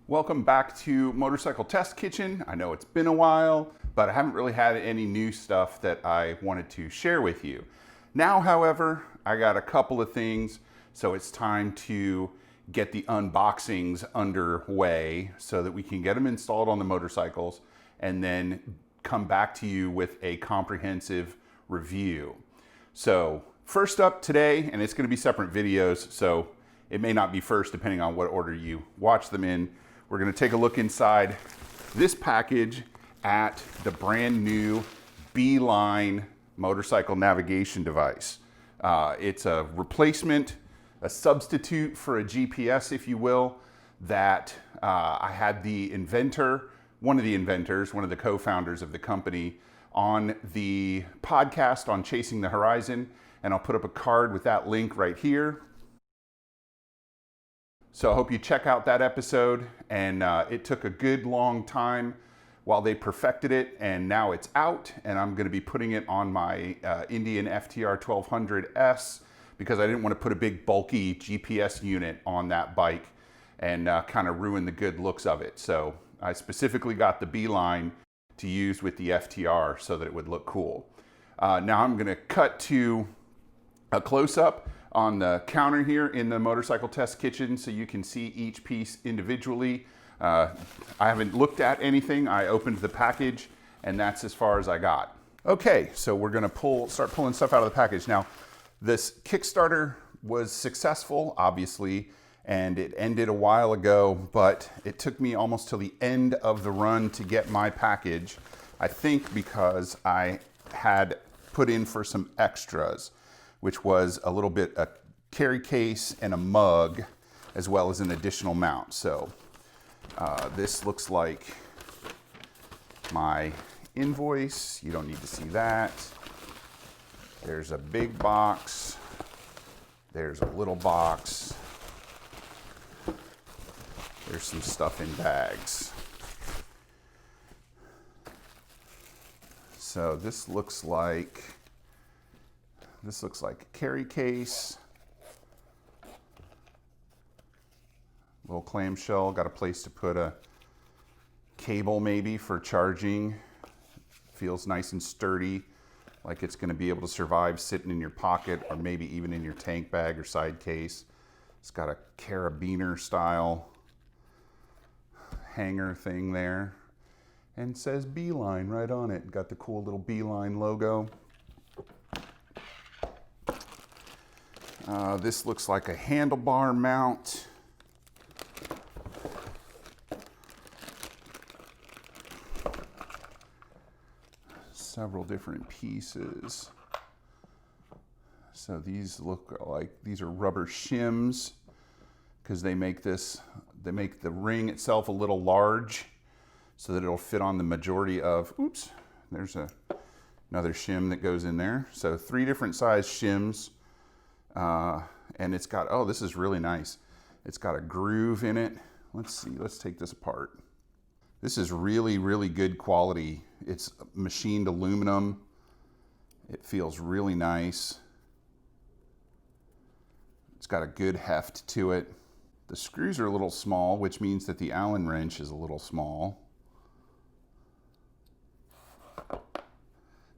Welcome back to Motorcycle Test Kitchen. I know it's been a while, but I haven't really had any new stuff that I wanted to share with you. Now, however, I got a couple of things, so it's time to get the unboxings underway so that we can get them installed on the motorcycles and then come back to you with a comprehensive review. So first up today, and it's going to be separate videos, so it may not be first depending on what order you watch them in. We're going to take a look inside this package at the brand new Beeline motorcycle navigation device. It's a replacement, a substitute for a GPS, if you will, that I had the inventor, one of the co-founders of the company, on the podcast on Chasing the Horizon, and I'll put up a card with that link right here. So I hope you check out that episode, and it took a good long time while they perfected it, and now it's out, and I'm going to be putting it on my Indian FTR 1200S because I didn't want to put a big bulky GPS unit on that bike and kind of ruin the good looks of it. So I specifically got the Beeline to use with the FTR so that it would look cool. Now I'm going to cut to a close-up on the counter here in the Motorcycle Test Kitchen so you can see each piece individually. I haven't looked at anything. I opened the package and that's as far as I got. Okay, so we're gonna start pulling stuff out of the package. Now, this Kickstarter was successful, obviously, and it ended a while ago, but it took me almost till the end of the run to get my package. I think because I had put in for some extras, which was a little bit a carry case and a mug, as well as an additional mount. So this looks like my invoice. You don't need to see that. There's a big box. There's a little box. There's some stuff in bags. So this looks like a carry case. Little clamshell, got a place to put a cable maybe for charging. Feels nice and sturdy, like it's gonna be able to survive sitting in your pocket or maybe even in your tank bag or side case. It's got a carabiner style hanger thing there and says Beeline right on it. Got the cool little Beeline logo. This looks like a handlebar mount. Several different pieces. So these look like these are rubber shims because they make the ring itself a little large so that it'll fit on the majority of, oops, there's another shim that goes in there. So 3 different size shims. And it's got, oh, this is really nice. It's got a groove in it. Let's see, let's take this apart. This is really, really good quality. It's machined aluminum. It feels really nice. It's got a good heft to it. The screws are a little small, which means that the Allen wrench is a little small.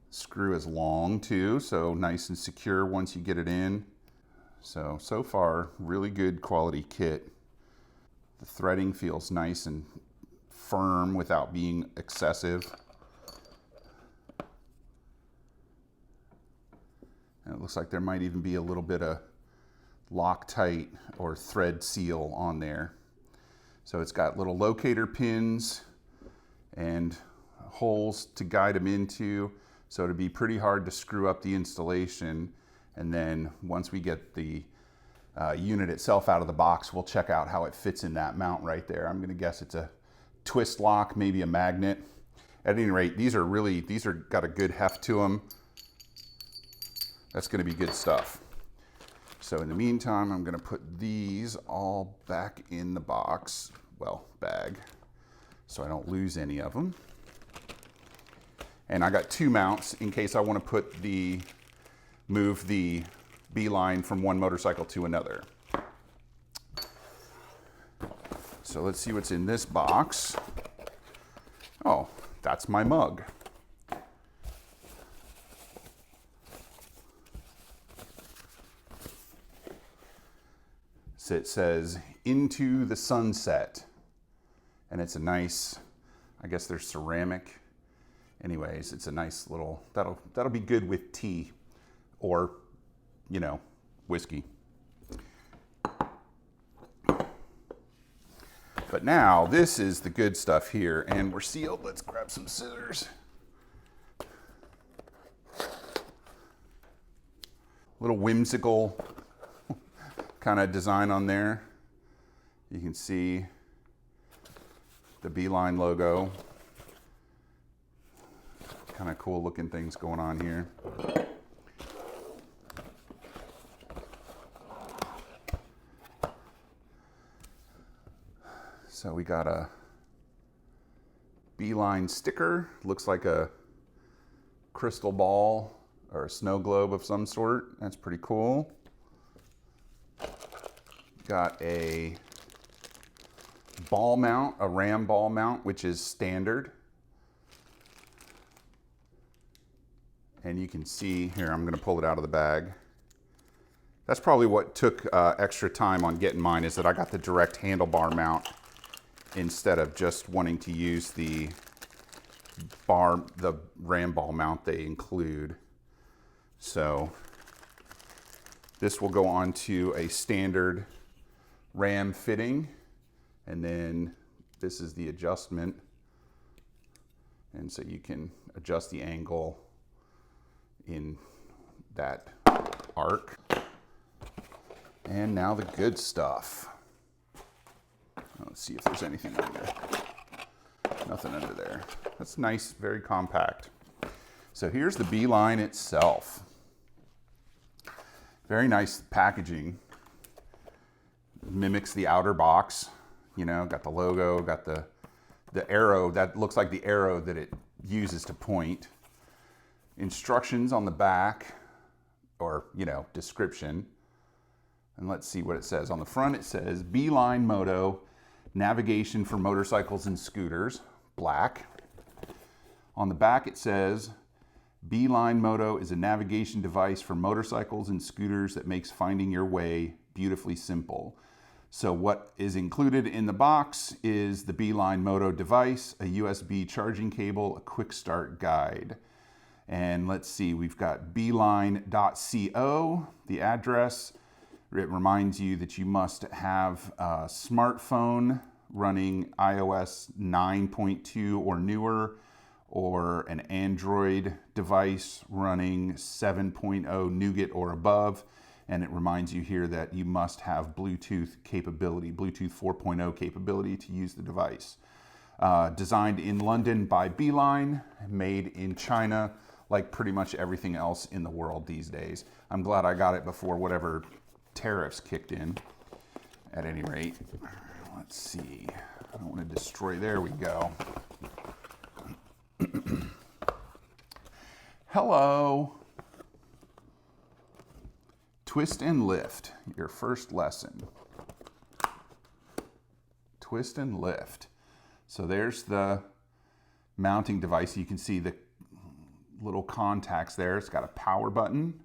Screw is long too, so nice and secure once you get it in. So far, really good quality kit. The threading feels nice and firm without being excessive. And it looks like there might even be a little bit of Loctite or thread seal on there. So it's got little locator pins and holes to guide them into. So it'd be pretty hard to screw up the installation. And then once we get the unit itself out of the box, we'll check out how it fits in that mount right there. I'm gonna guess it's a twist lock, maybe a magnet. At any rate, these are got a good heft to them. That's gonna be good stuff. So in the meantime, I'm gonna put these all back in the box, well, bag, so I don't lose any of them. And I got 2 mounts in case I wanna move the Beeline from one motorcycle to another. So let's see what's in this box. Oh, that's my mug. So it says "Into the Sunset," and it's a nice, I guess there's ceramic. Anyways, it's a nice little, that'll be good with tea or, you know, whiskey. But now this is the good stuff here, and we're sealed. Let's grab some scissors. Little whimsical kind of design on there. You can see the Beeline logo. Kind of cool looking things going on here. So we got a Beeline sticker. Looks like a crystal ball or a snow globe of some sort. That's pretty cool. Got a ball mount, a RAM ball mount, which is standard. And you can see here, I'm gonna pull it out of the bag. That's probably what took extra time on getting mine, is that I got the direct handlebar mount instead of just wanting to use the RAM ball mount they include. So this will go on to a standard RAM fitting, and then this is the adjustment, and so you can adjust the angle in that arc. And now the good stuff. Let's see if there's anything under. Nothing under there. That's nice, very compact. So here's the Beeline itself. Very nice packaging. Mimics the outer box. You know, got the logo, got the arrow. That looks like the arrow that it uses to point. Instructions on the back, or, you know, description. And let's see what it says. On the front it says Beeline Moto, navigation for motorcycles and scooters, black. On the back it says Beeline Moto is a navigation device for motorcycles and scooters that makes finding your way beautifully simple. So what is included in the box is the Beeline Moto device, a USB charging cable, a quick start guide. And let's see, we've got beeline.co, the address. It reminds you that you must have a smartphone running iOS 9.2 or newer, or an Android device running 7.0 Nougat or above. And it reminds you here that you must have Bluetooth capability, Bluetooth 4.0 capability to use the device. Designed in London by Beeline, made in China, like pretty much everything else in the world these days. I'm glad I got it before whatever tariffs kicked in. At any rate, let's see. I don't want to destroy. There we go. Hello. Twist and lift, your first lesson. Twist and lift. So there's the mounting device. You can see the little contacts there. It's got a power button.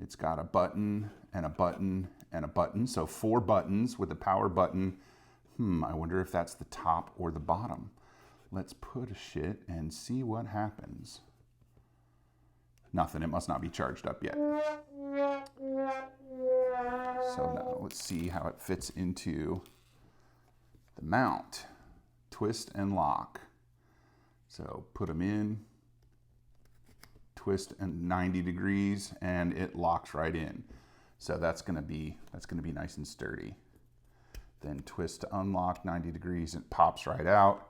It's got a button and a button and a button. So 4 buttons with a power button. I wonder if that's the top or the bottom. Let's push it and see what happens. Nothing, it must not be charged up yet. So now let's see how it fits into the mount. Twist and lock. So put them in, twist and 90 degrees, and it locks right in. So that's gonna be nice and sturdy. Then twist to unlock 90 degrees, it pops right out.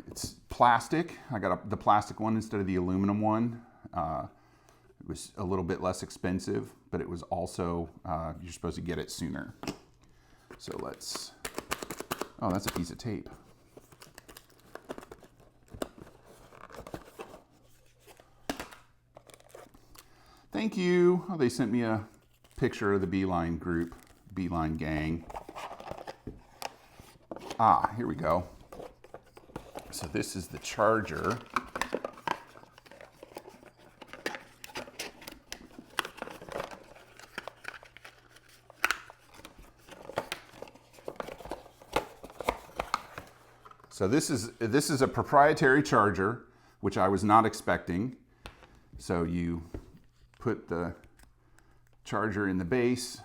It's plastic. I got the plastic one instead of the aluminum one. It was a little bit less expensive, but it was also, you're supposed to get it sooner. So let's, oh, that's a piece of tape. Thank you. Oh, they sent me a picture of the Beeline group, Beeline gang. Here we go. So this is the charger. So this is a proprietary charger, which I was not expecting. So you put the charger in the base,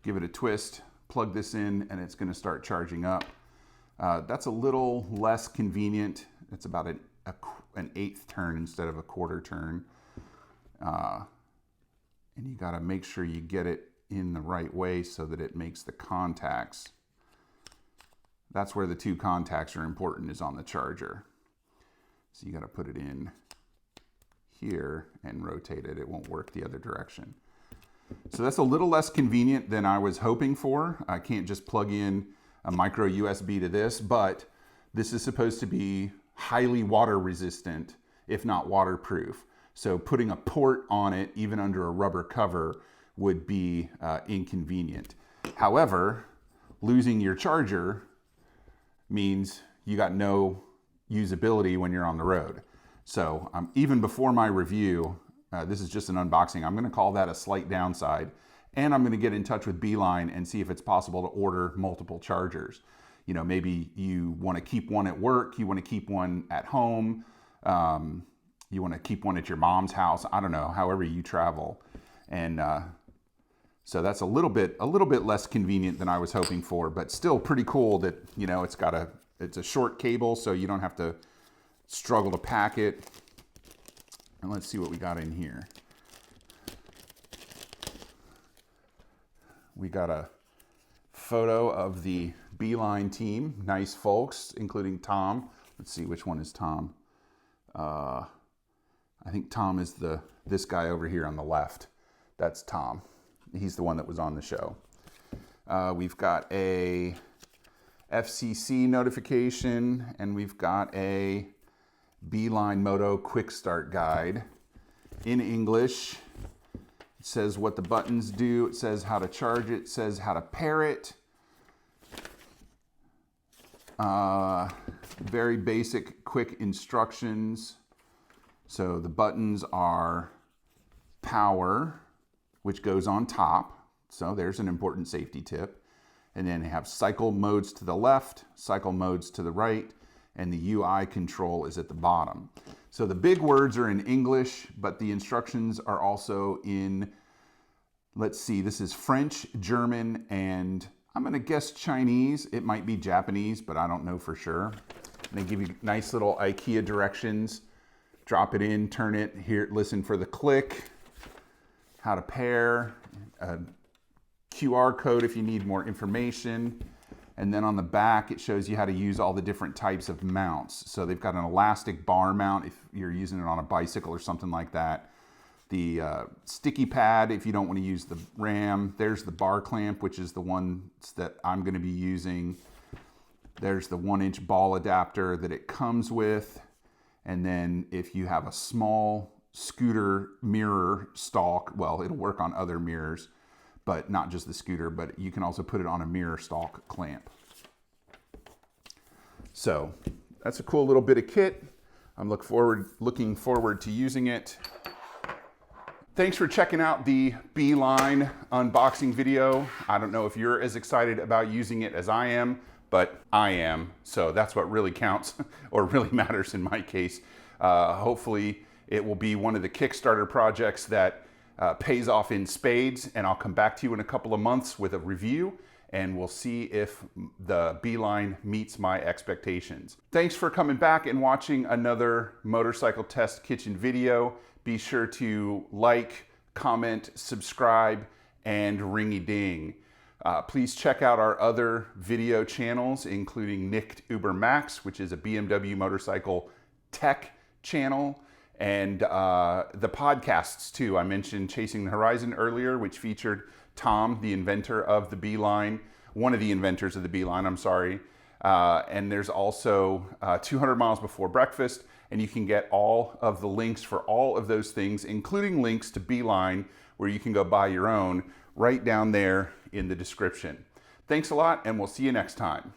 give it a twist, plug this in, and it's going to start charging up. That's a little less convenient. It's about an eighth turn instead of a quarter turn. And you got to make sure you get it in the right way so that it makes the contacts. That's where the two contacts are important, is on the charger. So you got to put it in here and rotate it. It won't work the other direction. So that's a little less convenient than I was hoping for. I can't just plug in a micro USB to this, but this is supposed to be highly water resistant, if not waterproof. So putting a port on it, even under a rubber cover, would be inconvenient. However, losing your charger means you got no usability when you're on the road. So even before my review, this is just an unboxing, I'm going to call that a slight downside. And I'm going to get in touch with Beeline and see if it's possible to order multiple chargers. You know, maybe you want to keep one at work, you want to keep one at home, you want to keep one at your mom's house. I don't know, however you travel. And so that's a little bit less convenient than I was hoping for, but still pretty cool that, you know, it's a short cable, so you don't have to struggle to pack it. And let's see what we got in here. We got a photo of the Beeline team. Nice folks, including Tom. Let's see, which one is Tom? I think Tom is this guy over here on the left. That's Tom. He's the one that was on the show. We've got a FCC notification, and we've got a Beeline Moto quick start guide in English. It says what the buttons do. It says how to charge it. It says how to pair it. Very basic, quick instructions. So the buttons are power, which goes on top. So there's an important safety tip. And then you have cycle modes to the left, cycle modes to the right, and the UI control is at the bottom. So the big words are in English, but the instructions are also in, let's see, this is French, German, and I'm gonna guess Chinese. It might be Japanese, but I don't know for sure. And they give you nice little IKEA directions. Drop it in, turn it, here, listen for the click, how to pair, a QR code if you need more information. And then on the back, it shows you how to use all the different types of mounts. So they've got an elastic bar mount if you're using it on a bicycle or something like that. The sticky pad if you don't want to use the RAM. There's the bar clamp, which is the one that I'm going to be using. There's the 1-inch ball adapter that it comes with. And then if you have a small scooter mirror stalk, well, it'll work on other mirrors, but not just the scooter, but you can also put it on a mirror stalk clamp. So that's a cool little bit of kit. I'm looking forward to using it. Thanks for checking out the Beeline unboxing video. I don't know if you're as excited about using it as I am, but I am. So that's what really counts or really matters in my case. Hopefully it will be one of the Kickstarter projects that pays off in spades, and I'll come back to you in a couple of months with a review, and we'll see if the Beeline meets my expectations. Thanks for coming back and watching another Motorcycle Test Kitchen video. Be sure to like, comment, subscribe, and ringy ding. Please check out our other video channels, including Nicked Uber Max, which is a BMW motorcycle tech channel, and the podcasts too. I mentioned Chasing the Horizon earlier, which featured Tom, the inventor of the Beeline, one of the inventors of the Beeline, I'm sorry. And there's also 200 Miles Before Breakfast, and you can get all of the links for all of those things, including links to Beeline, where you can go buy your own, right down there in the description. Thanks a lot, and we'll see you next time.